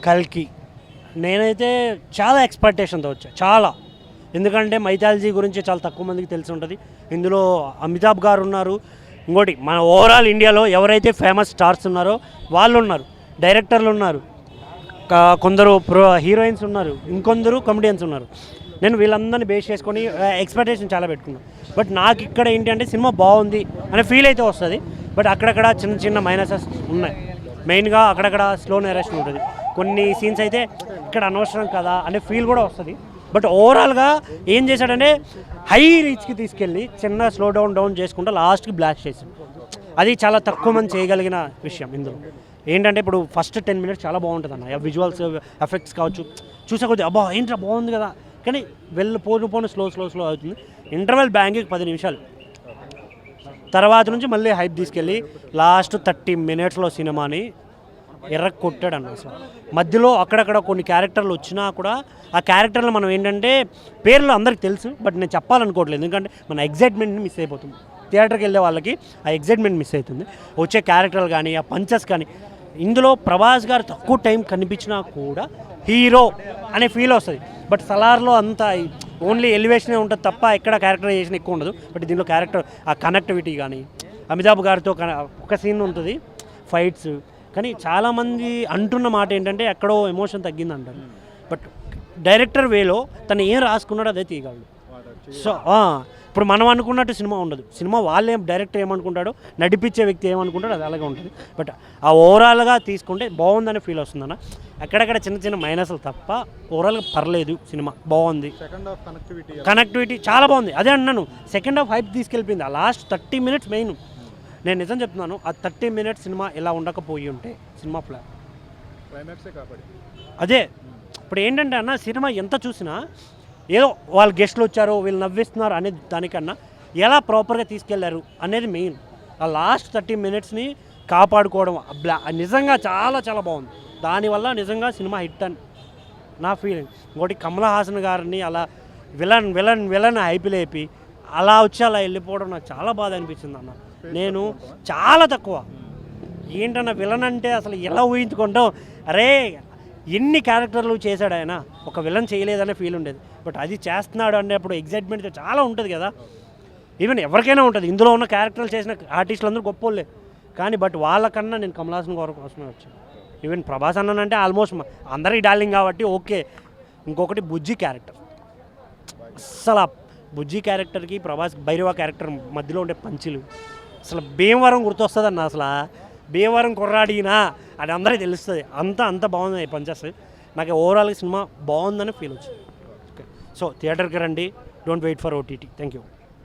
కల్కి నేనైతే చాలా ఎక్స్పెక్టేషన్తో వచ్చా, చాలా. ఎందుకంటే మైథాలజీ గురించి చాలా తక్కువ మందికి తెలిసి ఉంటుంది. ఇందులో అమితాబ్ గారు ఉన్నారు, ఇంకోటి మన ఓవరాల్ ఇండియాలో ఎవరైతే ఫేమస్ స్టార్స్ ఉన్నారో వాళ్ళు ఉన్నారు, డైరెక్టర్లు ఉన్నారు, కొందరు హీరోయిన్స్ ఉన్నారు, ఇంకొందరు కమెడియన్స్ ఉన్నారు. నేను వీళ్ళందరినీ బేస్ చేసుకొని ఎక్స్పెక్టేషన్ చాలా పెట్టుకున్నాను. బట్ నాకు ఇక్కడ ఏంటి అంటే సినిమా బాగుంది అనే ఫీల్ అయితే వస్తుంది. బట్ అక్కడక్కడ చిన్న చిన్న మైనసెస్ ఉన్నాయి. మెయిన్గా అక్కడక్కడ స్లో నెరేషన్ ఉంటుంది. కొన్ని సీన్స్ అయితే ఇక్కడ అనవసరం కదా అనే ఫీల్ కూడా వస్తుంది. బట్ ఓవరాల్గా ఏం చేశాడంటే హై రీచ్కి తీసుకెళ్ళి చిన్న స్లో డౌన్ చేసుకుంటూ లాస్ట్కి బ్లాస్ట్ చేశాడు. అది చాలా తక్కువ మంది చేయగలిగిన విషయం. ఇందులో ఏంటంటే ఇప్పుడు ఫస్ట్ 10 minutes చాలా బాగుంటుంది అన్న, విజువల్స్ ఎఫెక్ట్స్ కావచ్చు, చూసే కొద్దిగా అబ్బా ఏంట్రా బాగుంది కదా, కానీ పోను స్లో అవుతుంది. ఇంటర్వెల్ బ్యాంకింగ్ 10 నిమిషాలు తర్వాత నుంచి మళ్ళీ హైప్ తీసుకెళ్ళి లాస్ట్ 30 minutesలో సినిమాని కొట్టాడు అన్న. అసలు మధ్యలో అక్కడక్కడ కొన్ని క్యారెక్టర్లు వచ్చినా కూడా ఆ క్యారెక్టర్లు మనం ఏంటంటే పేర్లు అందరికి తెలుసు, బట్ నేను చెప్పాలనుకోవట్లేదు. ఎందుకంటే మన ఎగ్జైట్మెంట్ని మిస్ అయిపోతుంది. థియేటర్కి వెళ్ళే వాళ్ళకి ఆ ఎగ్జైట్మెంట్ మిస్ అవుతుంది. వచ్చే క్యారెక్టర్లు కానీ ఆ పంచెస్ కానీ. ఇందులో ప్రభాస్ గారు తక్కువ టైం కనిపించినా కూడా హీరో అనే ఫీల్ వస్తుంది. బట్ సలార్లో అంత ఓన్లీ ఎలివేషనే ఉంటుంది తప్ప ఎక్కడ క్యారెక్టరైజేషన్ ఎక్కువ ఉండదు. బట్ దీనిలో క్యారెక్టర్ ఆ కనెక్టివిటీ కానీ అమితాబ్ గారితో ఒక సీన్ ఉంటుంది, ఫైట్స్. కానీ చాలామంది అంటున్న మాట ఏంటంటే ఎక్కడో ఎమోషన్ తగ్గింది అంటారు. బట్ డైరెక్టర్ వేలో తను ఏం రాసుకున్నాడో అదే తీయగలడు. సో ఇప్పుడు మనం అనుకున్నట్టు సినిమా ఉండదు. సినిమా వాళ్ళేం డైరెక్టర్ ఏమనుకుంటాడో, నడిపించే వ్యక్తి ఏమనుకుంటాడో అది అలాగే ఉంటుంది. బట్ ఆ ఓవరాల్గా తీసుకుంటే బాగుందనే ఫీల్ వస్తుందన్న. ఎక్కడెక్కడ చిన్న చిన్న మైనస్లు తప్ప ఓవరాల్గా పర్లేదు, సినిమా బాగుంది. కనెక్టివిటీ చాలా బాగుంది. అదే అన్నాను, సెకండ్ హాఫ్ హైప్ తీసుకెళ్ళిపోయింది. ఆ లాస్ట్ 30 minutes మెయిన్. నేను నిజం చెప్తున్నాను, ఆ 30 minutes సినిమా ఎలా ఉండకపోయి ఉంటే సినిమా అదే. ఇప్పుడు ఏంటంటే అన్న, సినిమా ఎంత చూసినా ఏదో వాళ్ళు గెస్ట్లు వచ్చారు వీళ్ళు నవ్విస్తున్నారు అనేది దానికన్నా ఎలా ప్రాపర్గా తీసుకెళ్లారు అనేది మెయిన్. ఆ లాస్ట్ 30 minutesని కాపాడుకోవడం నిజంగా చాలా చాలా బాగుంది. దానివల్ల నిజంగా సినిమా హిట్ అని నా ఫీలింగ్. ఇంకోటి కమల్ హాసన్ గారిని అలా విలన్ హైప్ లేపి అలా వచ్చి అలా వెళ్ళిపోవడం నాకు చాలా బాధ అనిపించింది అన్న. నేను చాలా తక్కువ ఏంటన్నా విలన్ అంటే అసలు ఎలా ఊహించుకుంటాం, అరే ఎన్ని క్యారెక్టర్లు చేశాడు ఆయన, ఒక విలన్ చేయలేదనే ఫీల్ ఉండేది. బట్ అది చేస్తున్నాడు అనేప్పుడు ఎగ్జైట్మెంట్ చాలా ఉంటుంది కదా. ఈవెన్ ఎవరికైనా ఉంటుంది. ఇందులో ఉన్న క్యారెక్టర్లు చేసిన ఆర్టిస్టులు అందరూ గొప్పోళ్ళే, కానీ బట్ వాళ్ళకన్నా నేను కమల్ హాసన్ గారి కోసమే వచ్చాను. ఈవెన్ ప్రభాస్ అన్నానంటే ఆల్మోస్ట్ అందరికీ డార్లింగ్ కాబట్టి ఓకే. ఇంకొకటి బుజ్జి క్యారెక్టర్, అసలు బుజ్జి క్యారెక్టర్కి ప్రభాస్ భైరవ క్యారెక్టర్ మధ్యలో ఉండే పంచులు అసలు భీమవరం గుర్తొస్తుంది అన్న. అసలు భీమవరం కుర్రాడినా అది అందరికీ తెలుస్తుంది. అంత బాగుంది పంచెస్. నాకు ఓవరాల్గా సినిమా బాగుందని ఫీల్ వచ్చింది. ఓకే, సో థియేటర్కి రండి, don't wait for OTT. Thank you.